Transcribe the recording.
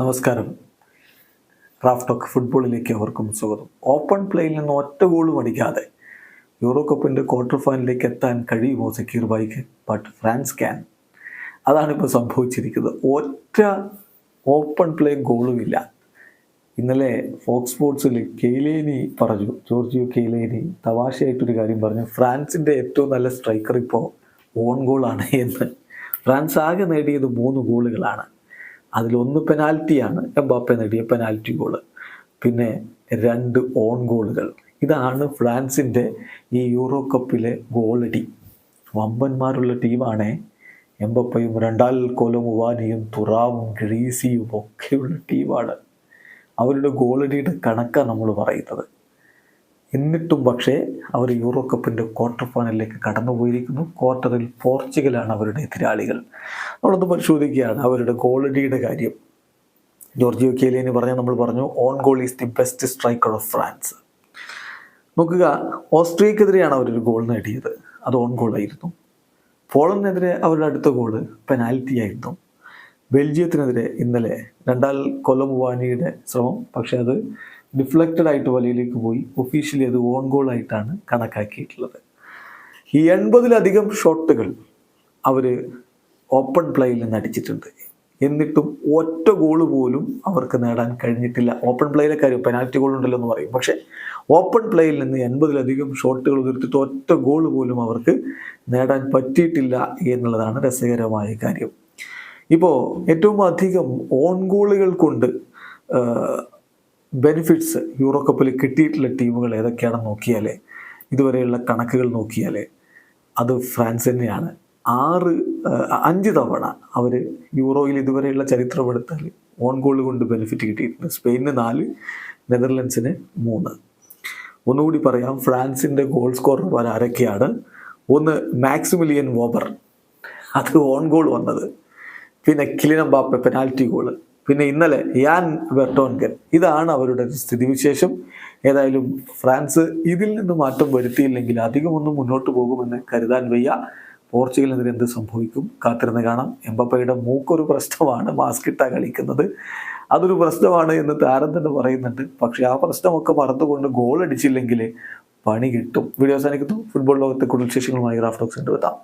നമസ്കാരം. Raf talk ഫുട്ബോളിലേക്ക് അവർക്കും സ്വാഗതം. ഓപ്പൺ പ്ലേയിൽ നിന്ന് ഒറ്റ ഗോളും അടിക്കാതെ യൂറോ കപ്പിൻ്റെ ക്വാർട്ടർ ഫൈനലിലേക്ക് എത്താൻ കഴിയുമോ സക്കീർ ഭായിക്ക്? But France can. അതാണിപ്പോൾ സംഭവിച്ചിരിക്കുന്നത്. ഒറ്റ ഓപ്പൺ പ്ലേ ഗോളുമില്ല. ഇന്നലെ ഫോക്സ് സ്പോർട്സിൽ കെയ്ലേനി പറഞ്ഞു, ജോർജിയോ കെയ്ലേനി തമാശയായിട്ടൊരു കാര്യം പറഞ്ഞു, ഫ്രാൻസിൻ്റെ ഏറ്റവും നല്ല സ്ട്രൈക്കർ ഇപ്പോൾ ഓൺ ഗോളാണ് എന്ന്. ഫ്രാൻസ് ആകെ നേടിയത് 3 ഗോളുകളാണ്. അതിലൊന്ന് പെനാൽറ്റിയാണ്, എംബാപ്പെ നേടിയ പെനാൽറ്റി ഗോള്, പിന്നെ 2 ഓൺ ഗോളുകൾ. ഇതാണ് ഫ്രാൻസിൻ്റെ ഈ യൂറോ കപ്പിലെ ഗോളടി. വമ്പന്മാരുള്ള ടീമാണ്. എംബാപ്പയും രണ്ടാൽ കൊലമുവാനിയും തുറാവും ഗ്രീസിയും ഒക്കെയുള്ള ടീമാണ്. അവരുടെ ഗോളടിയുടെ കണക്കാണ് നമ്മൾ പറയുന്നത്. എന്നിട്ടും പക്ഷേ അവർ യൂറോ കപ്പിൻ്റെ ക്വാർട്ടർ ഫൈനലിലേക്ക് കടന്നുപോയിരിക്കുന്നു. ക്വാർട്ടറിൽ പോർച്ചുഗലാണ് അവരുടെ എതിരാളികൾ. നമ്മളൊന്ന് പരിശോധിക്കുകയാണ് അവരുടെ ഗോളടിയുടെ കാര്യം. ജോർജിയോ കെയ്ലേനി നമ്മൾ പറഞ്ഞു on goal is the best striker of France. നോക്കുക, ഓസ്ട്രിയക്കെതിരെയാണ് അവരൊരു ഗോൾ നേടിയത്, അത് ഓൺ ഗോളായിരുന്നു. പോളണ്ടിനെതിരെ അവരുടെ അടുത്ത ഗോള് പെനാൽറ്റി ആയിരുന്നു. ബെൽജിയത്തിനെതിരെ ഇന്നലെ രണ്ടാൽ കൊലമുവാനിയുടെ ശ്രമം, പക്ഷെ അത് ഡിഫ്ലക്റ്റഡ് ആയിട്ട് വലയിലേക്ക് പോയി. ഒഫീഷ്യലി അത് ഓൺ ഗോളായിട്ടാണ് കണക്കാക്കിയിട്ടുള്ളത്. ഈ 80-ലധികം ഷോട്ടുകൾ അവർ ഓപ്പൺ പ്ലേയിൽ നിന്ന് അടിച്ചിട്ടുണ്ട്. എന്നിട്ടും ഒറ്റ ഗോള് പോലും അവർക്ക് നേടാൻ കഴിഞ്ഞിട്ടില്ല. ഓപ്പൺ പ്ലേയിലെ കാര്യം പെനാൽറ്റി ഗോൾ ഉണ്ടല്ലോ എന്ന് പറയും, പക്ഷേ ഓപ്പൺ പ്ലേയിൽ നിന്ന് 80-ലധികം ഷോട്ടുകൾ ഉതിർത്തിട്ട് ഒറ്റ ഗോൾ പോലും അവർക്ക് നേടാൻ പറ്റിയിട്ടില്ല എന്നുള്ളതാണ് രസകരമായ കാര്യം. ഇപ്പോൾ ഏറ്റവും അധികം ഓൺ ഗോളുകൾ കൊണ്ട് ബെനിഫിറ്റ്സ് യൂറോ കപ്പിൽ കിട്ടിയിട്ടുള്ള ടീമുകൾ ഏതൊക്കെയാണെന്ന് നോക്കിയാൽ, ഇതുവരെയുള്ള കണക്കുകൾ നോക്കിയാൽ അത് ഫ്രാൻസ് തന്നെയാണ്. 5 തവണ അവർ യൂറോയിൽ ഇതുവരെയുള്ള ചരിത്രം എടുത്താൽ ഓൺ ഗോൾ കൊണ്ട് ബെനിഫിറ്റ് കിട്ടിയിട്ടുണ്ട്. സ്പെയിനിന് 4, നെതർലൻഡ്സിന് 3. ഒന്നുകൂടി പറയാം, ഫ്രാൻസിൻ്റെ ഗോൾ സ്കോറർമാർ ആരൊക്കെയാണ്? ഒന്ന് മാക്സിമിലിയൻ വോബർ, അത് ഓൺ ഗോൾ വന്നത്. പിന്നെ കിലിയൻ എംബാപ്പെ പെനാൽറ്റി ഗോള്. പിന്നെ ഇന്നലെ യാൻ വെർട്ടോൺഗൻ. ഇതാണ് അവരുടെ സ്ഥിതിവിശേഷം. ഏതായാലും ഫ്രാൻസ് ഇതിൽ നിന്ന് മാറ്റം വരുത്തിയില്ലെങ്കിൽ അധികമൊന്നും മുന്നോട്ട് പോകുമെന്ന് കരുതാൻ വയ്യ. പോർച്ചുഗലിനെതിരെ എന്ത് സംഭവിക്കും കാത്തിരുന്ന് കാണാം. എംബാപ്പയുടെ മൂക്കൊരു പ്രശ്നമാണ്, മാസ്ക് ഇട്ടാ കളിക്കുന്നത്, അതൊരു പ്രശ്നമാണ് എന്ന് താരം തന്നെ പറയുന്നുണ്ട്. പക്ഷേ ആ പ്രശ്നമൊക്കെ മറന്നുകൊണ്ട് ഗോൾ അടിച്ചില്ലെങ്കിൽ പണി കിട്ടും. വീഡിയോ അവസാനിക്കുന്നു. ഫുട്ബോൾ ലോകത്തെ കൂടുതൽ വിശേഷങ്ങളുമായി റാഫ് ടോക്സ് എത്താം.